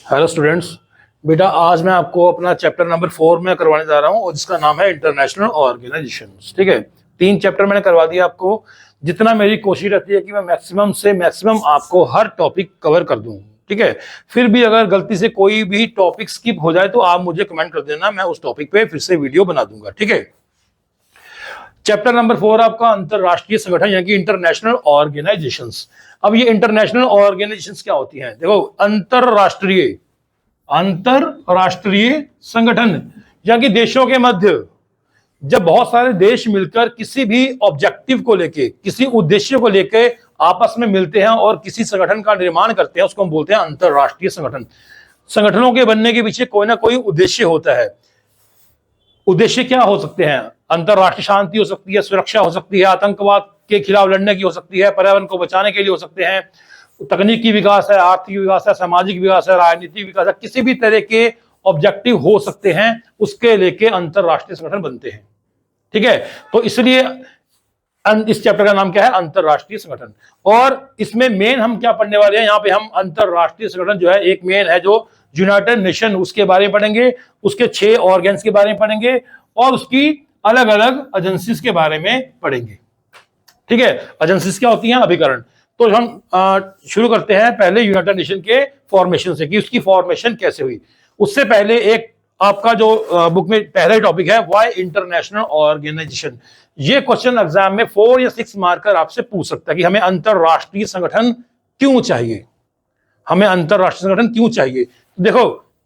Hello students. बेटा आज मैं आपको अपना चैप्टर नंबर 4 में करवाने जा रहा हूँ और जिसका नाम है इंटरनेशनल ऑर्गेनाइजेशन। ठीक है, 3 चैप्टर मैंने करवा दिया आपको। जितना मेरी कोशिश रहती है कि मैं मैक्सिमम से मैक्सिमम आपको हर टॉपिक कवर कर दूं। ठीक है, फिर भी अगर गलती से कोई भी टॉपिक स्किप हो जाए तो आप मुझे कमेंट कर देना, मैं उस टॉपिक पे फिर से वीडियो बना दूंगा। ठीक है, चैप्टर नंबर 4 आपका अंतरराष्ट्रीय संगठन यानी कि इंटरनेशनल ऑर्गेनाइजेशंस। अब ये इंटरनेशनल ऑर्गेनाइजेशंस क्या होती हैं? देखो, अंतरराष्ट्रीय संगठन यानी कि देशों के मध्य जब बहुत सारे देश मिलकर किसी भी ऑब्जेक्टिव को लेके, किसी उद्देश्य को लेके आपस में मिलते हैं और किसी संगठन का निर्माण करते हैं, उसको हम बोलते हैं अंतरराष्ट्रीय संगठन। संगठनों के बनने के पीछे कोई ना कोई उद्देश्य होता है। उद्देश्य क्या हो सकते हैं? अंतरराष्ट्रीय शांति हो सकती है, सुरक्षा हो सकती है, आतंकवाद के खिलाफ लड़ने की हो सकती है, पर्यावरण को बचाने के लिए हो सकते हैं, तकनीकी विकास है, आर्थिक विकास है, सामाजिक विकास है, राजनीतिक विकास है, किसी भी तरह के ऑब्जेक्टिव हो सकते हैं, उसके लेके अंतरराष्ट्रीय संगठन बनते हैं। ठीक है, तो इसलिए इस चैप्टर का नाम क्या है? अंतरराष्ट्रीय संगठन। और इसमें मेन हम क्या पढ़ने वाले हैं? यहाँ पे हम अंतरराष्ट्रीय संगठन जो है, एक मेन है जो यूनाइटेड नेशन, उसके बारे में पढ़ेंगे, उसके 6 ऑर्गन्स के बारे में पढ़ेंगे और उसकी अलग अलग एजेंसीज के बारे में पढ़ेंगे। ठीक है, एजेंसीज क्या होती हैं? अभिकरण। तो हम शुरू करते हैं पहले यूनाइटेड नेशन के फॉर्मेशन से, कि उसकी फॉर्मेशन कैसे हुई। उससे पहले एक आपका जो बुक में पहला टॉपिक है, व्हाई इंटरनेशनल ऑर्गेनाइजेशन। ये क्वेश्चन एग्जाम में 4 या 6 मार्कर आपसे पूछ सकता है कि हमें अंतरराष्ट्रीय संगठन क्यों चाहिए, हमें अंतरराष्ट्रीय संगठन क्यों चाहिए। देखो,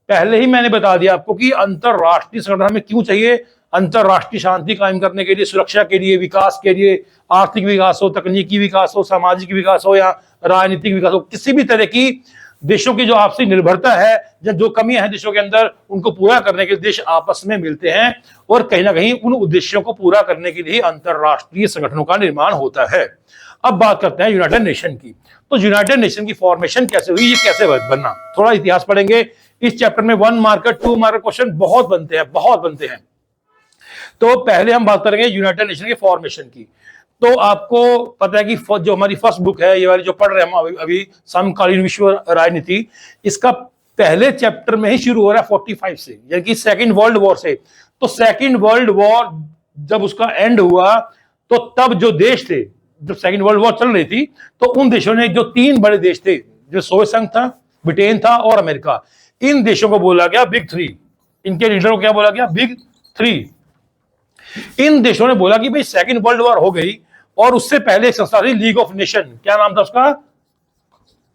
पहले ही मैंने बता दिया आपको कि अंतरराष्ट्रीय संगठन हमें क्यों चाहिए। अंतरराष्ट्रीय शांति कायम करने के लिए, सुरक्षा के लिए, विकास के लिए, आर्थिक विकास हो, तकनीकी विकास हो, सामाजिक विकास हो या राजनीतिक विकास हो, किसी भी तरह की देशों की जो आपसी निर्भरता है या जो कमियां हैं देशों के अंदर, उनको पूरा करने के लिए देश आपस में मिलते हैं और कहीं ना कहीं उन उद्देश्यों को पूरा करने के लिए अंतरराष्ट्रीय संगठनों का निर्माण होता है। अब बात करते हैं यूनाइटेड नेशन की। तो यूनाइटेड नेशन की फॉर्मेशन कैसे हुई, ये कैसे बना, थोड़ा इतिहास पढ़ेंगे। इस चैप्टर में 1 मार्कर 2 मार्कर क्वेश्चन बहुत बनते हैं। तो पहले हम बात करेंगे यूनाइटेड नेशन के फॉर्मेशन की। तो आपको पता है कि जो हमारी फर्स्ट बुक है, ये वाली जो पढ़ रहे हैं हम अभी समकालीन विश्व राजनीति, इसका पहले चैप्टर में ही शुरू हो रहा है 45 से, यानी कि सेकेंड वर्ल्ड वॉर से। तो सेकेंड वर्ल्ड वॉर जब उसका एंड हुआ तो तब जो देश थे, जब सेकेंड वर्ल्ड वॉर चल रही थी, तो उन देशों ने, जो 3 बड़े देश थे, जो सोवियत संघ था, ब्रिटेन था और अमेरिका, इन देशों को बोला गया बिग 3। इनके लीडर को क्या बोला गया? बिग 3। इन देशों ने बोला कि भाई सेकेंड वर्ल्ड वॉर हो गई और उससे पहले एक संस्था थी लीग ऑफ नेशन। क्या नाम था उसका?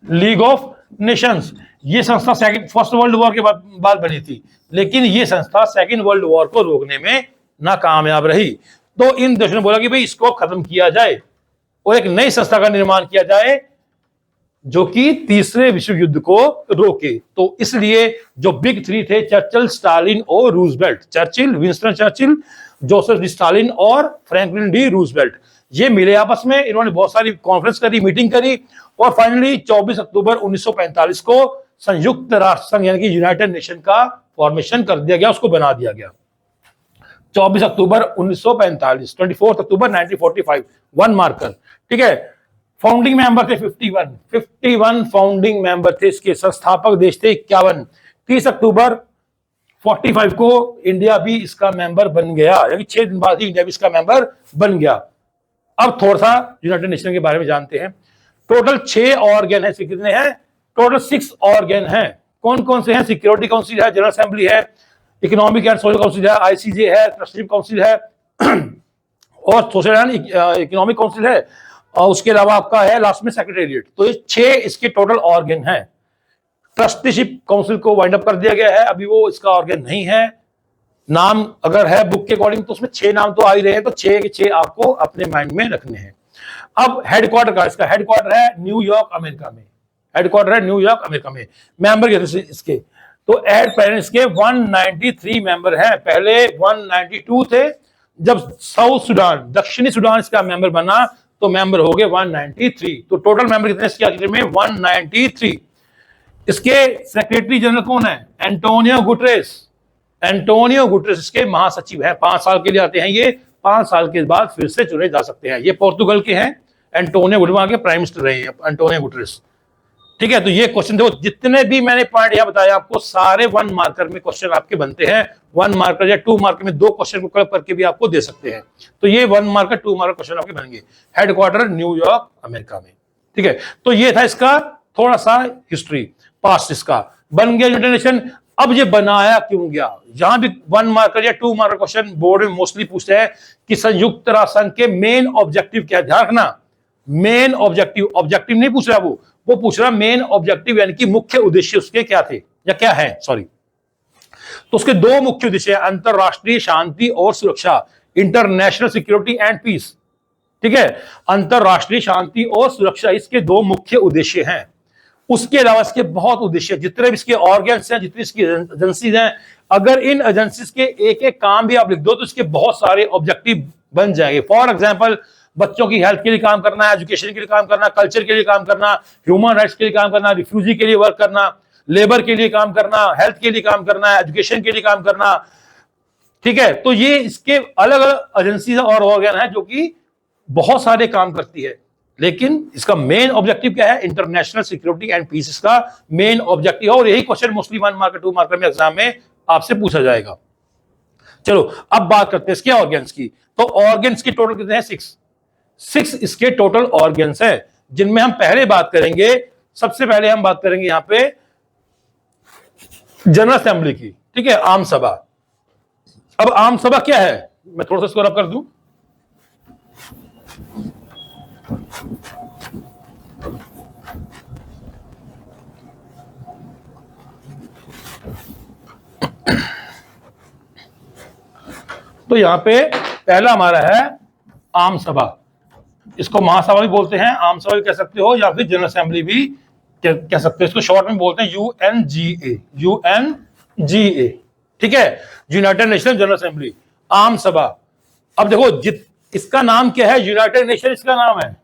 League of Nations. ये संस्था फर्स्ट वर्ल्ड वॉर के बाद बनी थी, लेकिन ये संस्था सेकेंड वर्ल्ड वॉर को रोकने में नाकामयाब रही। तो इन देशों ने बोला कि भाई इसको खत्म किया जाए और एक नई संस्था का निर्माण किया जाए जो कि तीसरे विश्व युद्ध को रोके। तो इसलिए जो बिग 3 थे, चर्चिल, स्टालिन और Roosevelt, Churchill, Winston Churchill, Joseph Stalin और फ्रैंकलिन डी रूजवेल्ट, ये मिले आपस में। इन्होंने बहुत सारी कॉन्फ्रेंस करी, मीटिंग करी और फाइनली 24 अक्टूबर 1945 को संयुक्त राष्ट्र संघ यानी कि यूनाइटेड नेशन का फॉर्मेशन कर दिया गया, उसको बना दिया गया। 24 अक्टूबर 1945, 24 अक्टूबर 1945, 1 मार्कर। ठीक है, फाउंडिंग मेंबर थे 51 फाउंडिंग मेंबर थे इसके, संस्थापक देश थे 51। 30 अक्टूबर 45 को इंडिया भी इसका मेंबर बन गया, यानी 6 दिन बाद ही इंडिया भी इसका मेंबर बन गया। अब थोड़ा सा यूनाइटेड नेशन के बारे में जानते हैं। टोटल 6 ऑर्गन है, कितने हैं? टोटल 6 ऑर्गन हैं। कौन कौन से हैं? सिक्योरिटी काउंसिल है, जनरल असेंबली है, इकोनॉमिक एंड सोशल काउंसिल है, आईसीजे है, ट्रस्टीशिप काउंसिल है और सोशल एंड इकोनॉमिक काउंसिल है, और उसके अलावा आपका है लास्ट में सेक्रेटेरिएट। तो ये 6 इसके टोटल ऑर्गन हैं। ट्रस्टीशिप काउंसिल को वाइंड अप कर दिया गया है, अभी वो इसका ऑर्गन नहीं है। नाम अगर है बुक के अकॉर्डिंग तो उसमें 6 नाम तो आ ही रहे हैं, तो 6 के 6 आपको अपने माइंड में रखने हैं। अब हेडक्वार्टर का, इसका हेडक्वार्टर है न्यूयॉर्क अमेरिका में, हेडक्वार्टर है न्यूयॉर्क अमेरिका में। मेंबर इसके तो एट पेरेंट्स के 193 मेंबर हैं। पहले 192 थे, जब साउथ सुडान, दक्षिणी सुडान इसका मेंबर बना तो मेंबर हो गए 193। तो टोटल मेंबर कितने इसके आखिर में? 193। इसके सेक्रेटरी जनरल कौन है? Antonio Guterres. एंटोनियो गुटेरेस इसके महासचिव हैं, 5 साल के लिए आते हैं ये, 5 साल के बाद फिर से चुने जा सकते हैं। ये पोर्तुगल के हैं, एंटोनियो गुटेरेस के प्राइम मिनिस्टर रहे हैं एंटोनियो गुटेरेस। ठीक है, तो ये क्वेश्चन देखो, जितने भी मैंने पॉइंट यहां बताया आपको, सारे 1 मार्कर में क्वेश्चन आपके बनते हैं। 1 मार्कर या 2 मार्कर में 2 क्वेश्चन को क्लब करके भी आपको दे सकते हैं। तो ये 1 मार्कर 2 मार्कर क्वेश्चन आपके बनेंगे। हेडक्वार्टर न्यूयॉर्क अमेरिका में। ठीक है, तो ये था इसका थोड़ा सा हिस्ट्री, पास्ट इसका बन गया यूनाइटेड नेशन। अब ये बनाया क्यों गया, जहां भी 1 मार्कर या 2 मार्कर क्वेश्चन बोर्ड में मोस्टली पूछते हैं कि संयुक्त राष्ट्र संघ के मेन ऑब्जेक्टिव क्या है। ध्यान रखना, मेन ऑब्जेक्टिव, ऑब्जेक्टिव नहीं पूछ रहा वो पूछ रहा मेन ऑब्जेक्टिव, यानी कि मुख्य उद्देश्य उसके क्या थे या क्या है, सॉरी। तो उसके 2 मुख्य उद्देश्य हैं, अंतरराष्ट्रीय शांति और सुरक्षा, इंटरनेशनल सिक्योरिटी एंड पीस। ठीक है, अंतरराष्ट्रीय शांति और सुरक्षा इसके 2 मुख्य उद्देश्य हैं। उसके अलावा इसके बहुत उद्देश्य, जितने भी इसके ऑर्गन्स हैं, जितनी इसकी एजेंसीज हैं, अगर इन एजेंसीज के एक एक काम भी आप लिख दो तो इसके बहुत सारे ऑब्जेक्टिव बन जाएंगे। फॉर एग्जाम्पल, बच्चों की हेल्थ के लिए काम करना, एजुकेशन के लिए काम करना, कल्चर के लिए काम करना, ह्यूमन राइट्स के लिए काम करना, रिफ्यूजी के लिए वर्क करना, लेबर के लिए काम करना, हेल्थ के लिए काम करना, एजुकेशन के लिए काम करना। ठीक है, तो ये इसके अलग अलग एजेंसीज और ऑर्गन है जो कि बहुत सारे काम करती है, लेकिन इसका मेन ऑब्जेक्टिव क्या है, इंटरनेशनल सिक्योरिटी एंड पीस इसका मेन ऑब्जेक्टिव है। और यही क्वेश्चन मोस्टली 1 मार्कर 2 मार्कर में एग्जाम में आपसे पूछा जाएगा। चलो अब बात करते हैं इसके ऑर्गन्स की। तो ऑर्गन्स के टोटल कितने हैं, 6 इसके टोटल ऑर्गन्स हैं, जिनमें हम पहले बात करेंगे, सबसे पहले हम बात करेंगे यहां पे जनरल असेंबली की। ठीक है, आम सभा। अब आम सभा क्या है, मैं थोड़ा सा इसको रब कर दूं। तो यहां पे पहला हमारा है आम सभा, इसको महासभा भी बोलते हैं, आम सभा भी कह सकते हो, या फिर जनरल असेंबली भी कह सकते हो। इसको शॉर्ट में बोलते हैं यूएनजीए, यूएनजीए। ठीक है, यूनाइटेड नेशन जनरल असेंबली, आम सभा। अब देखो इसका नाम क्या है, यूनाइटेड नेशन इसका नाम है,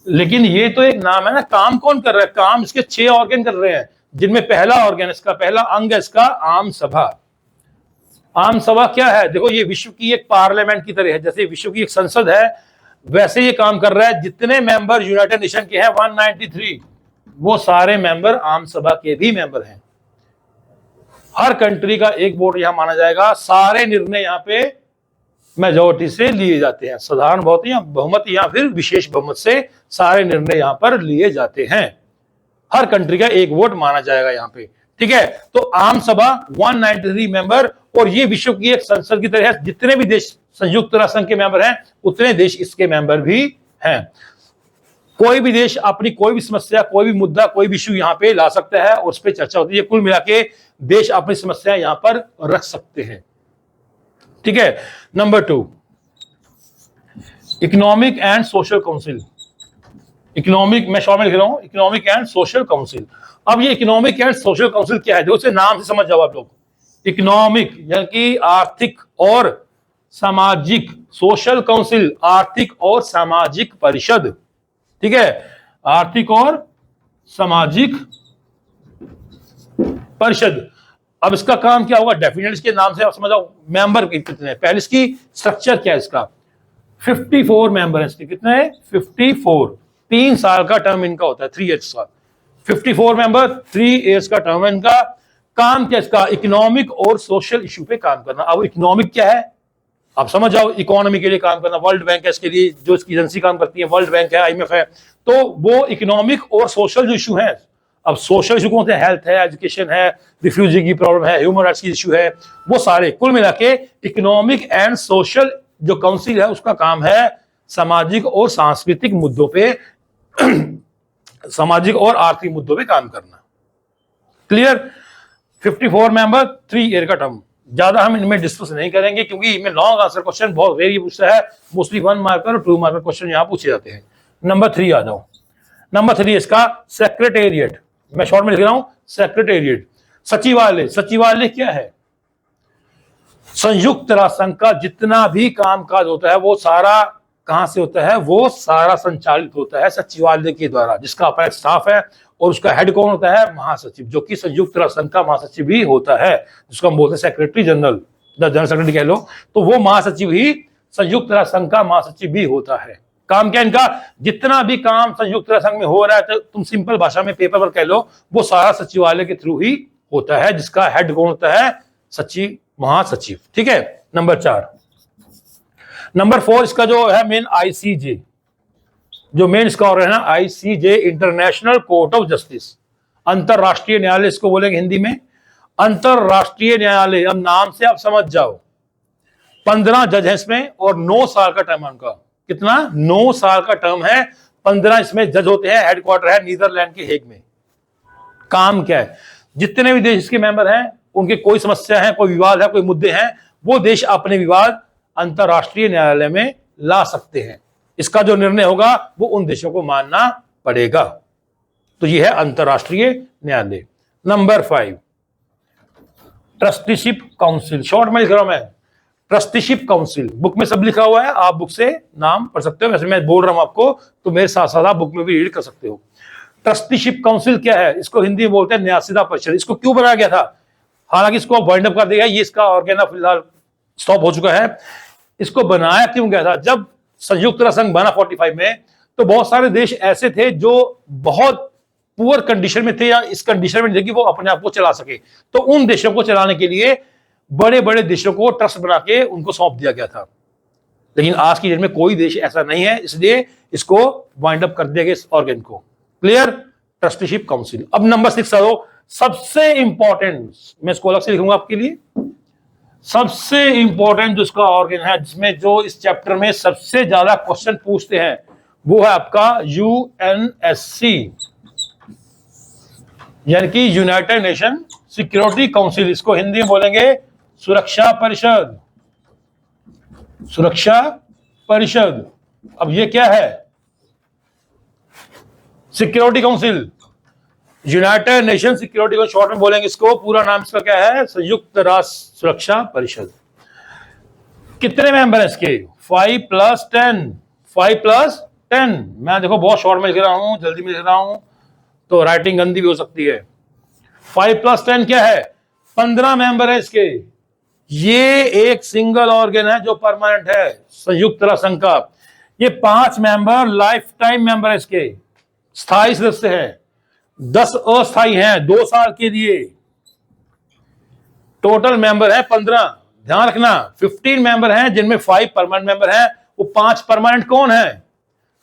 लेकिन ये तो एक नाम है ना, काम कौन कर रहा है, काम इसके 6 ऑर्गन कर रहे हैं, जिनमें पहला ऑर्गन इसका, पहला अंग है इसका आम सभा। आम सभा क्या है, देखो ये विश्व की एक पार्लियामेंट की तरह है, जैसे विश्व की एक संसद है वैसे ये काम कर रहा है। जितने मेंबर यूनाइटेड नेशन के हैं 193, वो सारे मेंबर आम सभा के भी मेंबर हैं। हर कंट्री का एक वोट यहां माना जाएगा, सारे निर्णय यहां पे मेजोरिटी से लिए जाते हैं, साधारण बहुमत या फिर विशेष बहुमत से सारे निर्णय यहां पर लिए जाते हैं। हर कंट्री का एक वोट माना जाएगा यहां पे। ठीक है, तो आम सभा 193 मेंबर, और ये विश्व की एक संसद की तरह है, जितने भी देश संयुक्त राष्ट्र संघ के मेंबर हैं उतने देश इसके मेंबर भी हैं। कोई भी देश अपनी कोई भी समस्या, कोई भी मुद्दा, कोई भी इश्यू यहां पे ला सकता है और उस पर चर्चा होती है। कुल मिला के देश अपनी समस्या यहां पर रख सकते हैं। ठीक है, number 2, economic and social council. Economic, मैं शॉर्ट में लिख रहा हूं, इकोनॉमिक एंड सोशल काउंसिल। अब ये इकोनॉमिक एंड सोशल काउंसिल क्या है, देखो नाम से समझ जाओ आप लोग। इकोनॉमिक यानी कि आर्थिक और सामाजिक, सोशल काउंसिल आर्थिक और सामाजिक परिषद। ठीक है, आर्थिक और सामाजिक परिषद। अब इसका काम क्या होगा, डेफिनेटली इसके नाम से आप समझ जाओ मेंबर कितने हैं। पहले इसकी स्ट्रक्चर क्या है, इसका 54 मेंबर है इसके, कितने हैं 54, 3 साल का टर्म इनका होता है, 3 ईयर्स का। 54 मेंबर, 3 ईयर्स का टर्म है इनका। काम क्या इसका, इकोनॉमिक और सोशल इश्यू पे काम करना। अब इकोनॉमिक क्या है आप समझ जाओ, इकोनॉमी के लिए काम करना। वर्ल्ड बैंक है इसके लिए, जो इसकी एजेंसी काम करती है, वर्ल्ड बैंक है, आईएमएफ है। तो वो इकोनॉमिक और सोशल जो इशू है, अब सोशल इशू कौन से, हेल्थ है, एजुकेशन है, रिफ्यूजी की प्रॉब्लम है, ह्यूमन राइट्स की इशू है, वो सारे कुल मिला के इकोनॉमिक एंड सोशल जो काउंसिल है उसका काम है सामाजिक और सांस्कृतिक मुद्दों पे सामाजिक और आर्थिक मुद्दों पे काम करना। क्लियर, 54 मेंबर, 3 ईयर का टर्म। ज्यादा हम इनमें डिस्कस नहीं करेंगे क्योंकि इनमें लॉन्ग आंसर क्वेश्चन बहुत वेरी पूछता है, मोस्टली 1 मार्कर और 2 मार्कर क्वेश्चन यहां पूछे जाते हैं। नंबर 3 आ जाओ। नंबर 3 इसका सेक्रेटेरिएट, मैं शॉर्ट में लिख रहा हूं सेक्रेटेरिएट, सचिवालय। सचिवालय क्या है, संयुक्त राष्ट्र संघ का जितना भी कामकाज होता है वो सारा कहां से होता है, वो सारा संचालित होता है सचिवालय के द्वारा, जिसका अपना स्टाफ है और उसका हेड कौन होता है, महासचिव, जो कि संयुक्त राष्ट्र संघ का महासचिव भी होता है, जिसको हम बोलते हैं सेक्रेटरी जनरल, जनरल सेक्रेटरी कह लो। तो वो महासचिव ही संयुक्त राष्ट्र संघ का महासचिव भी होता है। काम क्या इनका? जितना भी काम संयुक्त राष्ट्र संघ में हो रहा है, तो तुम सिंपल भाषा में पेपर पर कह लो, वो सारा सचिवालय के थ्रू ही होता है, जिसका हेड कौन होता है? सचिव, महासचिव। ठीक है, नंबर 4। नंबर 4 इसका जो है मेन आईसीजे, जो मेन इसका और है ना ICJ, international court of justice, अंतरराष्ट्रीय न्यायालय इसको बोलेंगे हिंदी में, अंतरराष्ट्रीय न्यायालय। अब नाम से आप समझ जाओ, 15 जज है इसमें और 9 साल का टर्म है उनका। कितना? 9 साल का टर्म है, 15 इसमें जज होते हैं। हेडक्वार्टर है नीदरलैंड के हेग में। काम क्या है? जितने भी देश के मेंबर हैं, उनके कोई समस्या है, कोई विवाद है, कोई मुद्दे हैं, वो देश अपने विवाद अंतरराष्ट्रीय न्यायालय में ला सकते हैं। इसका जो निर्णय होगा वो उन देशों को मानना पड़ेगा। तो ये है अंतरराष्ट्रीय न्यायालय। नंबर 5, ट्रस्टीशिप काउंसिल, शॉर्ट में लिख रहा हूं मैं, ट्रस्टीशिप काउंसिल। बुक में सब लिखा हुआ है, आप बुक से नाम पढ़ सकते हो। वैसे मैं बोल रहा हूं आपको, तो मेरे साथ साथ आप बुक में भी रीड कर सकते हो। ट्रस्टीशिप काउंसिल क्या है? इसको हिंदी में बोलते हैं न्यासिदा परिषद। इसको क्यों बनाया गया था? हालांकि इसको वाइंड अप कर दिया, ये इसका ऑर्गेना फिलहाल स्टॉप हो चुका है। इसको बनाया क्यों गया था? जब संयुक्त राष्ट्र संघ बना 45 में, तो बहुत सारे देश ऐसे थे जो बहुत पुअर कंडीशन में थे, या इस कंडीशन में थे कि वो अपने आप को चला सके। तो उन देशों को चलाने के लिए बड़े बड़े देशों को ट्रस्ट बना के उनको सौंप दिया गया था। लेकिन आज की डेट में कोई देश ऐसा नहीं है, इसलिए इसको वाइंड अप कर दिया गया इस ऑर्गन को। क्लियर? Trusteeship council. अब नंबर 6 आओ, सबसे इंपॉर्टेंट, मैं इसको अलग से लिखूंगा आपके लिए। सबसे इंपॉर्टेंट जो इसका ऑर्गन है, जिसमें जो इस चैप्टर में सबसे ज्यादा क्वेश्चन पूछते हैं, वो है आपका यूएनएससी, यानी कि यूनाइटेड नेशन सिक्योरिटी काउंसिल। इसको हिंदी में बोलेंगे सुरक्षा परिषद। सुरक्षा परिषद। अब ये क्या है? Security council, United nation security council, short में बोलेंगे इसको। पूरा नाम इसका क्या है? संयुक्त राष्ट्र सुरक्षा परिषद। कितने मेंबर हैं इसके? 5 + 10। 5 + 10। मैं देखो बहुत शॉर्ट में लिख रहा हूं, जल्दी में लिख रहा हूं, तो राइटिंग गंदी भी हो सकती है। 5 + 10 क्या है? 15 मेंबर है इसके। ये एक सिंगल ऑर्गन है जो परमानेंट है संयुक्त राष्ट्र संघ का। ये 5 मेंबर लाइफ टाइम मेंबर है इसके, स्थायी सदस्य हैं। 10 अस्थायी हैं 2 साल के लिए। टोटल मेंबर है 15। ध्यान रखना, 15 मेंबर हैं जिनमें 5 परमानेंट मेंबर हैं। वो 5 परमानेंट कौन है?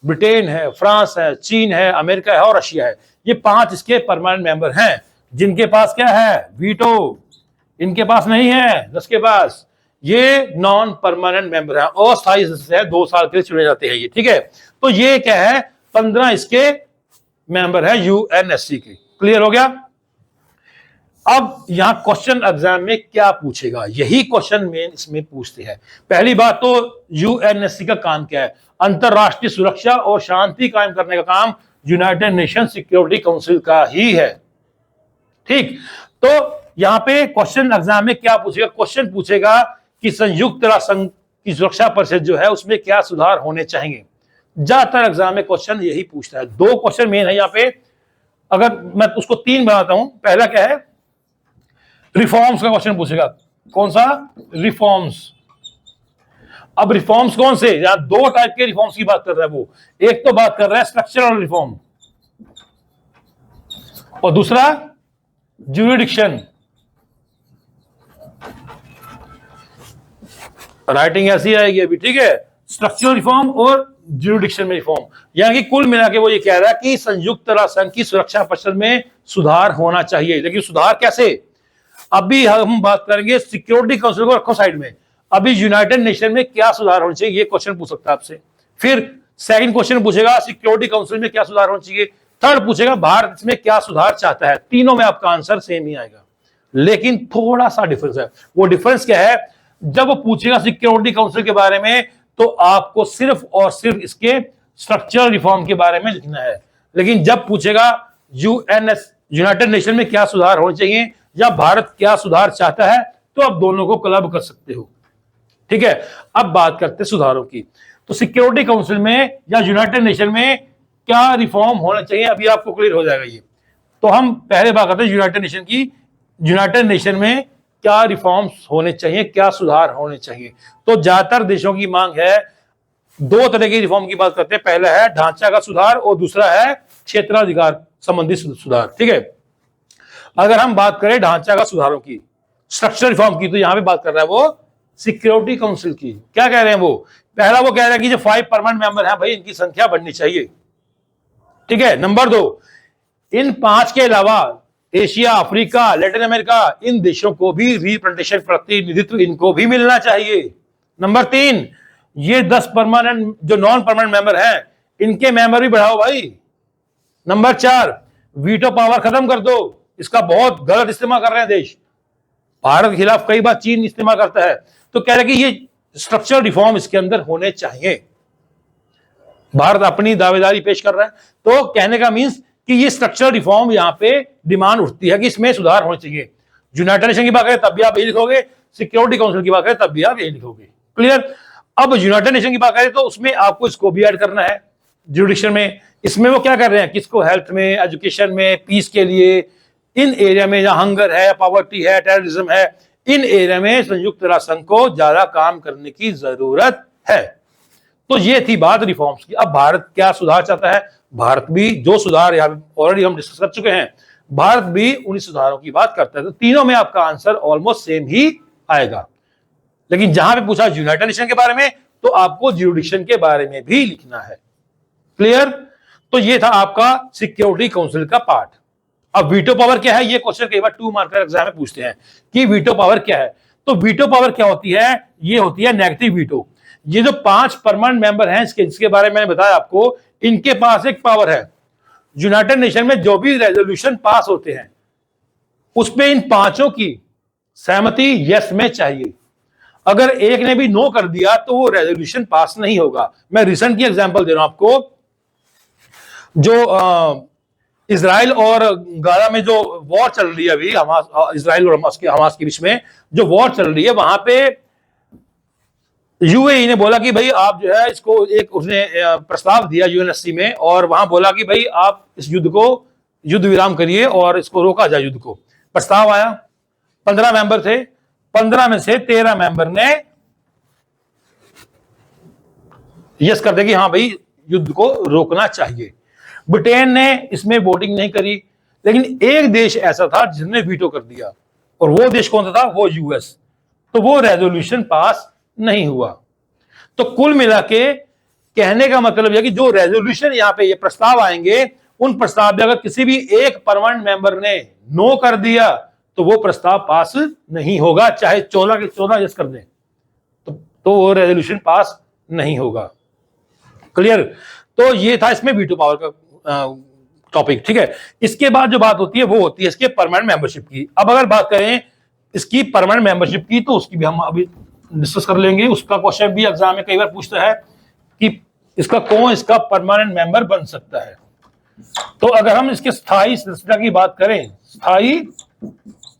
ब्रिटेन है, फ्रांस है, चीन है, अमेरिका है और रशिया है। ये 5 इसके परमानेंट मेंबर हैं, जिनके पास क्या है? वीटो। इनके पास नहीं है, 10 के पास। ये नॉन परमानेंट मेंबर है, अस्थायी सदस्य है, 2 साल के लिए चुने जाते हैं ये। ठीक है, तो ये क्या है? 15 इसके मेंबर है यूएनएससी के। क्लियर हो गया? अब यहां क्वेश्चन एग्जाम में क्या पूछेगा, यही क्वेश्चन मेन इसमें पूछते हैं। पहली बात तो यूएनएससी का काम क्या है? अंतरराष्ट्रीय सुरक्षा और शांति कायम करने का काम यूनाइटेड नेशन सिक्योरिटी काउंसिल का ही है। ठीक, तो यहां पे क्वेश्चन एग्जाम में क्या पूछेगा? क्वेश्चन पूछेगा कि संयुक्त राष्ट्र संघ की सुरक्षा परिषद जो है उसमें क्या सुधार होने चाहिए। ज्यादातर एग्जाम में क्वेश्चन यही पूछता है। 2 क्वेश्चन मेन है यहां पे, अगर मैं उसको 3 बनाता हूं। पहला क्या है? रिफॉर्म्स का क्वेश्चन पूछेगा। कौन सा? रिफॉर्म्स। अब रिफॉर्म्स कौन से? यहां 2 टाइप के रिफॉर्म्स की बात कर रहा है वो। एक तो बात कर रहा है स्ट्रक्चरल रिफॉर्म, और दूसरा ज्यूरिडिक्शन। राइटिंग ऐसी आएगी अभी। ठीक है, स्ट्रक्चरल रिफॉर्म और ज्यूरिडिक्शन में रिफॉर्म। यानी कि कुल मिला के वो ये कह रहा है कि संयुक्त राष्ट्र संघ की सुरक्षा परिषद में सुधार होना चाहिए। लेकिन सुधार कैसे? अभी हम बात करेंगे सिक्योरिटी काउंसिल को रखो साइड में, अभी यूनाइटेड नेशन में क्या सुधार होना चाहिए, ये क्वेश्चन पूछ सकता है आपसे। फिर सेकंड क्वेश्चन पूछेगा सिक्योरिटी काउंसिल में क्या सुधार होना चाहिए। थर्ड पूछेगा भारत इसमें क्या सुधार चाहता है। तीनों में आपका आंसर सेम ही आएगा, लेकिन थोड़ा सा डिफरेंस है। वो डिफरेंस क्या है? जब वो पूछेगा सिक्योरिटी काउंसिल के बारे में, तो आपको सिर्फ और सिर्फ इसके स्ट्रक्चरल रिफॉर्म के बारे में लिखना है। लेकिन जब पूछेगा यूनाइटेड नेशन में क्या सुधार होने चाहिए या भारत क्या सुधार चाहता है, तो आप दोनों को क्लब कर सकते हो। ठीक है, अब बात करते हैं सुधारों की। तो सिक्योरिटी काउंसिल में या यूनाइटेड नेशन में क्या रिफॉर्म होना चाहिए, अभी आपको क्लियर हो जाएगा ये। तो हम पहले बात करते हैं यूनाइटेड नेशन की। यूनाइटेड नेशन में क्या रिफॉर्म्स होने चाहिए, क्या सुधार होने चाहिए। तो ज्यादातर देशों की मांग है दो तरह की रिफॉर्म की बात करते हैं, पहला है ढांचा का सुधार और दूसरा है क्षेत्राधिकार संबंधी सुधार। ठीक है, अगर हम बात करें ढांचा का सुधारों की, स्ट्रक्चर रिफॉर्म की, तो यहां पे बात कर रहा है वो सिक्योरिटी काउंसिल की। क्या कह रहे हैं वो? पहला वो कह रहा है कि जो 5 परमानेंट मेंबर हैं भाई, इनकी संख्या बढ़नी चाहिए। ठीक है, नंबर 2, इन 5 के अलावा एशिया, अफ्रीका, लैटिन अमेरिका, इन देशों को भी रिप्रेजेंटेशन, प्रतिनिधित्व इनको भी मिलना चाहिए। नंबर 3, ये 10 परमानेंट जो नॉन परमानेंट मेंबर हैं, इनके मेंबर भी बढ़ाओ भाई। नंबर 4, वीटो पावर खत्म कर दो, इसका बहुत गलत इस्तेमाल कर रहे हैं देश। भारत के खिलाफ कई बार चीन इस्तेमाल करता है, तो कह रहे कि ये स्ट्रक्चरल रिफॉर्म इसके अंदर होने चाहिए। भारत अपनी दावेदारी पेश कर रहा है, तो कहने का मींस कि ये स्ट्रक्चरल रिफॉर्म यहां पे डिमांड उठती है कि इसमें सुधार होने चाहिए। यूनाइटेड नेशन की बात करें तब भी आप यही लिखोगे, सिक्योरिटी काउंसिल की बात करें तब भी आप यही लिखोगे। क्लियर? अब यूनाइटेड नेशन की बात करें तो उसमें आपको इसको भी ऐड करना है जुरिडिक्शन में। इसमें वो क्या कर रहे हैं, किसको हेल्थ में, एजुकेशन में, पीस के लिए, इन एरिया में जहां हंगर है, पॉवर्टी है, टेररिज्म है, इन एरिया में संयुक्त राष्ट्र संघ को ज्यादा काम करने की जरूरत है। तो ये थी बात रिफॉर्म्स की। अब भारत क्या सुधार चाहता है? भारत भी जो सुधार यहाँ ऑलरेडी हम डिस्कस कर चुके हैं, भारत भी उन्हीं सुधारों की बात करता है। तो तीनों में आपका आंसर ऑलमोस्ट सेम ही आएगा, लेकिन जहां पे पूछा यूनाइटेड नेशन के बारे में तो आपको ज्यूरिडिक्शन के बारे में भी लिखना है। क्लियर? तो ये था आपका सिक्योरिटी काउंसिल का पार्ट। अब वीटो पावर क्या है, ये क्वेश्चन कई बार 2 मार्कर एग्जाम में पूछते हैं कि वीटो पावर क्या है। तो वीटो पावर क्या होती है? ये होती है नेगेटिव वीटो। ये जो 5 परमानेंट मेंबर हैं इसके बारे में मैंने बताया आपको, इनके पास एक पावर है। यूनाइटेड नेशन में जो भी रेजोल्यूशन पास होते हैं उसमें इन 5 की सहमति यस में चाहिए। अगर एक ने भी नो कर दिया तो वो रेजोल्यूशन पास नहीं होगा। मैं रिसेंट की एग्जांपल दे रहा हूं आपको। जो इजराइल और गाजा में जो वॉर चल रही है अभी, इजराइल और हमास के बीच में जो वॉर चल रही है, वहां पे यूएई ने बोला कि भाई आप जो है इसको, एक उसने प्रस्ताव दिया यूएनएससी में, और वहां बोला कि भाई आप इस युद्ध विराम करिए और इसको रोका जाए युद्ध को। प्रस्ताव आया, 15 मेंबर थे, 15 में से 13 मेंबर ने यस कर दिया कि हाँ भाई युद्ध को रोकना चाहिए। ब्रिटेन ने इसमें वोटिंग नहीं करी, लेकिन एक देश ऐसा था जिसने वीटो कर दिया, और वो देश कौन सा था? वो यूएस। तो वो रेजोल्यूशन पास नहीं हुआ। तो कुल मिला के कहने का मतलब यह कि जो रेजोल्यूशन यहां पे ये प्रस्ताव आएंगे, उन प्रस्ताव में अगर किसी भी एक परमानेंट मेंबर ने नो कर दिया तो वो प्रस्ताव पास नहीं होगा, चाहे 14 के 14 यस कर दें, तो वो रेजोल्यूशन पास नहीं होगा। क्लियर? तो ये था इसमें वीटो पावर का टॉपिक। ठीक है, इसके बाद जो बात होती है वो होती है इसके परमानेंट मेंबरशिप की। अब अगर बात करें इसकी परमानेंट मेंबरशिप की, तो उसकी भी हम अभी डिस्कस कर लेंगे। उसका क्वेश्चन भी एग्जाम में कई बार पूछता है कि इसका परमानेंट मेंबर बन सकता है। तो अगर हम इसके स्थायी सदस्यता की बात करें, स्थायी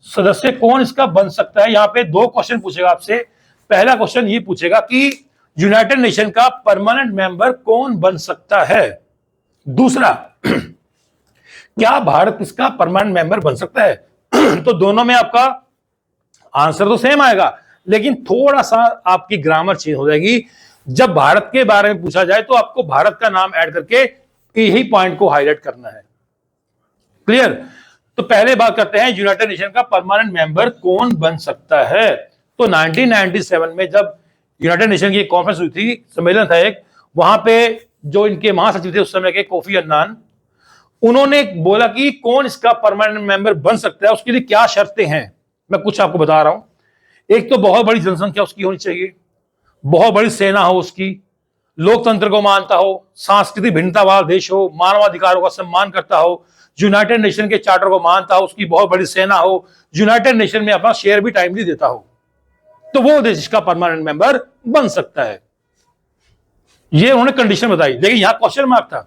सदस्य कौन इसका बन सकता है, यहां पे 2 क्वेश्चन पूछेगा आपसे। पहला क्वेश्चन ये पूछेगा कि यूनाइटेड नेशन का परमानेंट मेंबर कौन बन सकता है। दूसरा, क्या भारत इसका परमानेंट मेंबर बन सकता है? तो दोनों में आपका आंसर तो सेम आएगा, लेकिन थोड़ा सा आपकी ग्रामर चेंज हो जाएगी। जब भारत के बारे में पूछा जाए तो आपको भारत का नाम ऐड करके यही पॉइंट को हाईलाइट करना है। क्लियर? तो पहले बात करते हैं यूनाइटेड नेशन का परमानेंट मेंबर कौन बन सकता है। तो 1997 में जब यूनाइटेड नेशन की कॉन्फ्रेंस हुई थी, सम्मेलन था एक, वहां पे जो इनके महासचिव थे उस समय के, कोफी अन्नान, उन्होंने बोला कि कौन इसका परमानेंट मेंबर बन सकता है, उसके लिए क्या शर्तें हैं। मैं कुछ आपको बता रहा हूं। एक तो बहुत बड़ी जनसंख्या उसकी होनी चाहिए, बहुत बड़ी सेना हो उसकी, लोकतंत्र को मानता हो, सांस्कृतिक भिन्नता वाला देश हो, मानवाधिकारों का सम्मान करता हो, यूनाइटेड नेशन के चार्टर को मानता हो, उसकी बहुत बड़ी सेना हो, यूनाइटेड नेशन में अपना शेयर भी टाइमली देता हो, तो वो देश का परमानेंट मेंबर बन सकता है। ये उन्होंने कंडीशन बताई। लेकिन यहां क्वेश्चन मार्क था।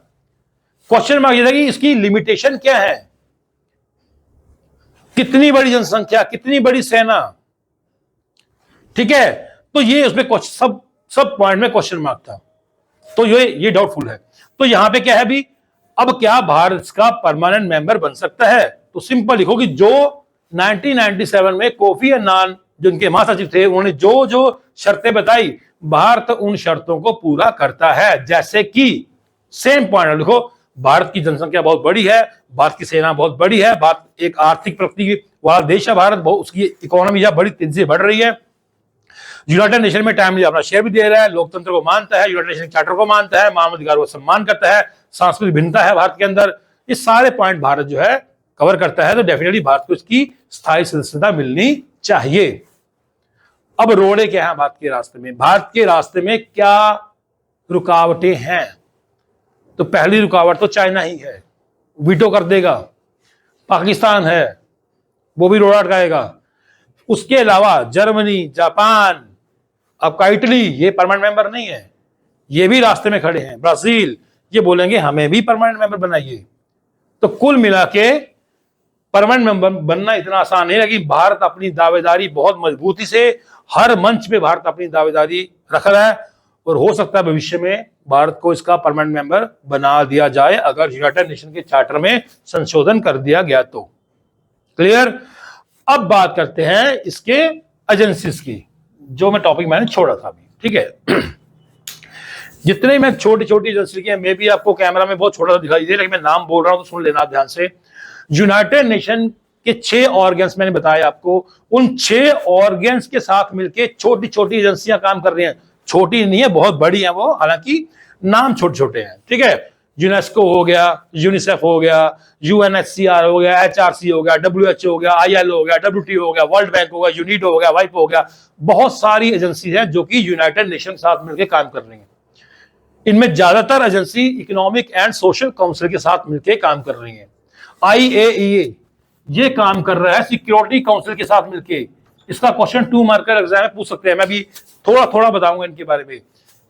क्वेश्चन मार्क ये था कि इसकी लिमिटेशन क्या है, कितनी बड़ी जनसंख्या, कितनी बड़ी सेना। ठीक है, तो ये उसमें सब पॉइंट में क्वेश्चन मार्क था, तो ये डाउटफुल है। तो यहां पे क्या है भी, अब क्या भारत का परमानेंट मेंबर बन सकता है? तो सिंपल लिखो कि जो 1997 में कोफी अन्नान जो उनके महासचिव थे, उन्होंने जो जो शर्तें बताई, भारत उन शर्तों को पूरा करता है। जैसे कि सेम पॉइंट लिखो, भारत की जनसंख्या बहुत बड़ी है, भारत की सेना बहुत बड़ी है, भारत एक आर्थिक प्रगति वाला देश है, भारत बहुत, उसकी इकोनॉमी यह बड़ी तेजी से बढ़ रही है, यूनाइटेड नेशन में टाइमली अपना शेयर भी दे रहा है, लोकतंत्र को मानता है, यूनाइटेड नेशन चार्टर को मानता है, मानवाधिकार को सम्मान करता है, सांस्कृतिक भिन्नता है भारत के अंदर, ये सारे पॉइंट भारत जो है कवर करता है। तो डेफिनेटली भारत को इसकी स्थायी सदस्यता मिलनी चाहिए। अब रोड़े क्या है भारत के रास्ते में? भारत के रास्ते में क्या रुकावटें हैं? तो पहली रुकावट तो चाइना ही है, वीटो कर देगा। पाकिस्तान है, वो भी रोड़ा अटकाएगा। उसके अलावा जर्मनी, जापान, आपका इटली, ये परमानेंट मेंबर नहीं है, ये भी रास्ते में खड़े हैं। ब्राजील, ये बोलेंगे हमें भी परमानेंट मेंबर बनाइए। तो कुल मिला के परमानेंट मेंबर बनना इतना आसान नहीं है, लेकिन भारत अपनी दावेदारी बहुत मजबूती से हर मंच पे भारत अपनी दावेदारी रख रहा है, और हो सकता है भविष्य में भारत को इसका परमानेंट मेंबर बना दिया जाए अगर यूनाइटेड नेशन के चार्टर में संशोधन कर दिया गया तो। क्लियर? अब बात करते हैं इसके एजेंसीज की, जो मैं टॉपिक मैंने छोड़ा था अभी। ठीक है, जितने मैं छोटी छोटी एजेंसी की, मे भी आपको कैमरा में बहुत छोटा सा दिखाई दे, लेकिन मैं नाम बोल रहा हूं तो सुन लेना ध्यान से। यूनाइटेड नेशन के 6 ऑर्गन्स मैंने बताया आपको, उन 6 ऑर्गन्स के साथ मिलकर छोटी छोटी एजेंसियां काम कर रही हैं। छोटी नहीं है, बहुत बड़ी है वो, हालांकि नाम छोटे छोटे हैं। ठीक है, यूनेस्को हो गया, यूनिसेफ हो गया, यूएनएचसीआर हो गया, एचआरसी हो गया, डब्ल्यूएचओ हो गया, आईएलओ हो गया, डब्ल्यूटीओ हो गया, वर्ल्ड बैंक हो गया, यूनिडो हो गया, वाइपो हो गया। बहुत सारी एजेंसी हैं जो कि यूनाइटेड नेशन साथ मिलकर काम कर रही हैं। इनमें ज्यादातर agency economic and social council के साथ मिलकर काम कर रही हैं। IAEA ये काम कर रहा है सिक्योरिटी काउंसिल के साथ मिलकर। इसका क्वेश्चन 2 मार्कर एग्जाम में पूछ सकते हैं, मैं भी थोड़ा थोड़ा बताऊंगा इनके बारे में।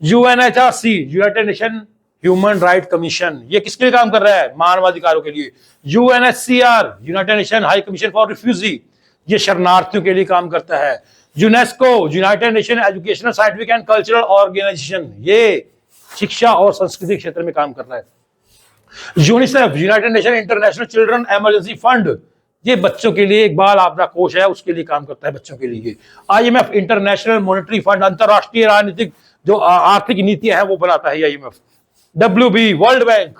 UNHRC, United nation human right commission, ये किसके लिए काम कर रहा है? मानवाधिकारों के लिए। UNHCR, United Nation High Commission for refugee, ये शरणार्थियों के लिए काम करता है। UNESCO, United Nation educational, scientific and cultural organisation, ये शिक्षा और संस्कृति क्षेत्र में काम कर रहा है। UNICEF, United nation international children emergency fund, ये बच्चों के लिए एक बाल आपदा कोष है, उसके लिए काम करता है बच्चों के लिए। IMF, इंटरनेशनल मॉनेटरी फंड, अंतरराष्ट्रीय राजनीतिक जो आर्थिक नीतियां हैं वो बनाता है IMF। WB, वर्ल्ड बैंक,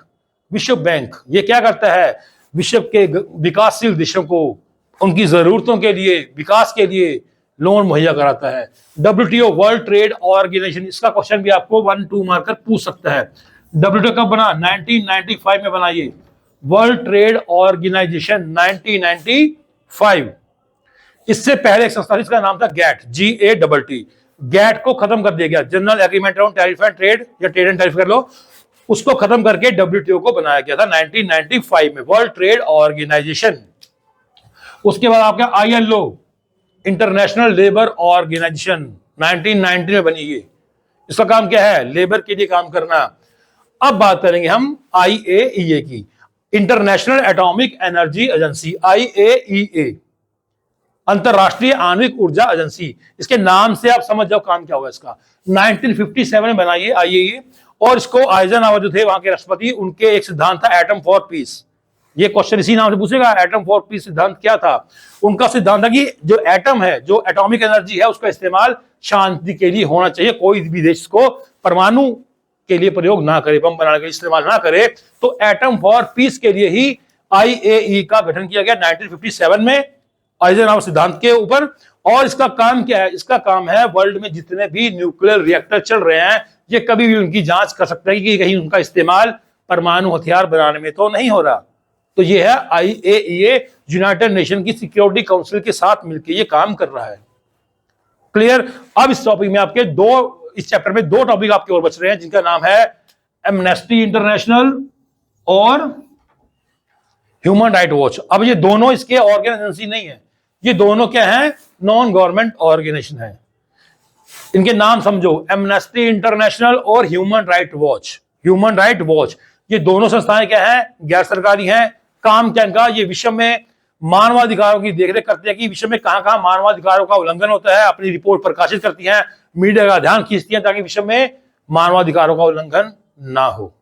विश्व बैंक, ये क्या करता है? विश्व के विकासशील देशों को उनकी जरूरतों के लिए, विकास के लिए लोन मुहैया कराता है। WTO, वर्ल्ड ट्रेड ऑर्गेनाइजेशन, इसका क्वेश्चन भी आपको 1-2 मार्कर पूछ सकता है। WTO कब बना? 1995 में बना ये वर्ल्ड ट्रेड ऑर्गेनाइजेशन, 1995। इससे पहले एक संस्था जिसका नाम था GATT। गैट को खत्म कर दिया गया, general agreement on tariff and trade, या ट्रेड एंड टैरिफ कर लो, उसको खत्म करके WTO को बनाया गया था 1995 में, वर्ल्ड ट्रेड ऑर्गेनाइजेशन। उसके बाद आपका ILO, इंटरनेशनल लेबर ऑर्गेनाइजेशन, 1990 में बनी ये। इसका काम क्या है? लेबर के लिए काम करना। अब बात करेंगे हम IAEA की, international atomic energy agency, IAEA, अंतरराष्ट्रीय आणविक ऊर्जा एजेंसी। इसके नाम से आप समझ जाओ काम क्या होगा इसका। 1957 में बनाई है IAEA, और इसको आइजनहावर जो थे वहां के राष्ट्रपति, उनके एक सिद्धांत था एटम फॉर पीस। ये क्वेश्चन इसी नाम से पूछेगा, एटम फॉर पीस सिद्धांत क्या था? उनका सिद्धांत था कि जो एटम है, जो एटॉमिक एनर्जी है, उसका इस्तेमाल शांति के लिए होना चाहिए। कोई भी देश को परमाणु के लिए प्रयोग ना करे, बम बनाने के लिए इस्तेमाल ना करे। तो एटम फॉर पीस के लिए ही IAEA का गठन किया गया 1957 में, आइजनहावर सिद्धांत के ऊपर। और इसका काम क्या है? इसका काम है वर्ल्ड में जितने भी न्यूक्लियर रिएक्टर चल रहे हैं, ये कभी भी उनकी जांच कर सकता है कि कहीं उनका इस्तेमाल परमाणु हथियार बनाने में तो नहीं हो रहा। तो ये है IAEA, यूनाइटेड नेशन की सिक्योरिटी काउंसिल के साथ मिलकर ये काम कर रहा है। क्लियर? अब इस टॉपिक में आपके इस चैप्टर में 2 टॉपिक आपके और बच रहे हैं, जिनका नाम है एमनेस्टी इंटरनेशनल और ह्यूमन राइट वॉच। अब ये दोनों इसके ऑर्गेनाइजेशन नहीं है, ये दोनों क्या हैं? नॉन गवर्नमेंट ऑर्गेनाइजेशन है। इनके नाम समझो, एमनेस्टी इंटरनेशनल और human right watch. Human right watch, ये दोनों संस्थाएं क्या हैं? गैर सरकारी हैं। काम क्या इनका? ये विश्व में मानवाधिकारों की देखरेख करती है कि विश्व में कहां कहां मानवाधिकारों का उल्लंघन होता है, अपनी रिपोर्ट प्रकाशित करती हैं, मीडिया का ध्यान खींचती हैं ताकि विश्व में मानवाधिकारों का उल्लंघन ना हो।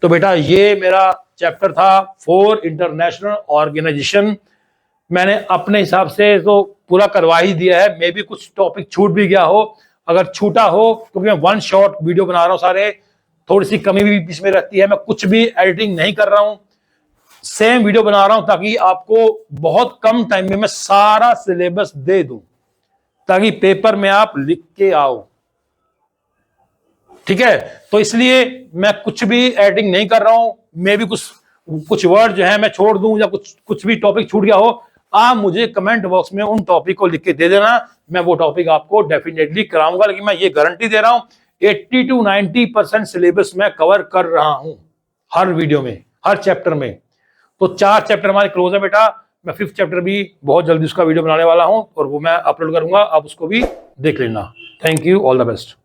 तो बेटा ये मेरा चैप्टर था 4 इंटरनेशनल ऑर्गेनाइजेशन मैंने अपने हिसाब से तो पूरा करवा ही दिया है। मे भी कुछ टॉपिक छूट भी गया हो, अगर छूटा हो क्योंकि मैं वन शॉट वीडियो बना रहा हूं, सारे थोड़ी सी कमी भी बीच में रहती है। मैं कुछ भी एडिटिंग नहीं कर रहा हूं, सेम वीडियो बना रहा हूं ताकि आपको बहुत कम टाइम में मैं सारा सिलेबस दे दूं, ताकि पेपर में आप लिख के आओ। ठीक है, तो इसलिए मैं कुछ भी एडिटिंग नहीं कर रहा हूं। मे भी कुछ वर्ड जो है मैं छोड़ दूं या कुछ भी टॉपिक छूट गया हो, आप मुझे कमेंट बॉक्स में उन टॉपिक को लिख के दे देना, मैं वो टॉपिक आपको डेफिनेटली कराऊंगा। लेकिन मैं ये गारंटी दे रहा हूं 80 to 90% सिलेबस मैं कवर कर रहा हूं हर वीडियो में, हर चैप्टर में। तो 4 चैप्टर हमारे क्लोज है बेटा, मैं 5th चैप्टर भी बहुत जल्दी उसका वीडियो बनाने वाला हूं और वो मैं अपलोड करूंगा, आप उसको भी देख लेना। Thank you, all the best.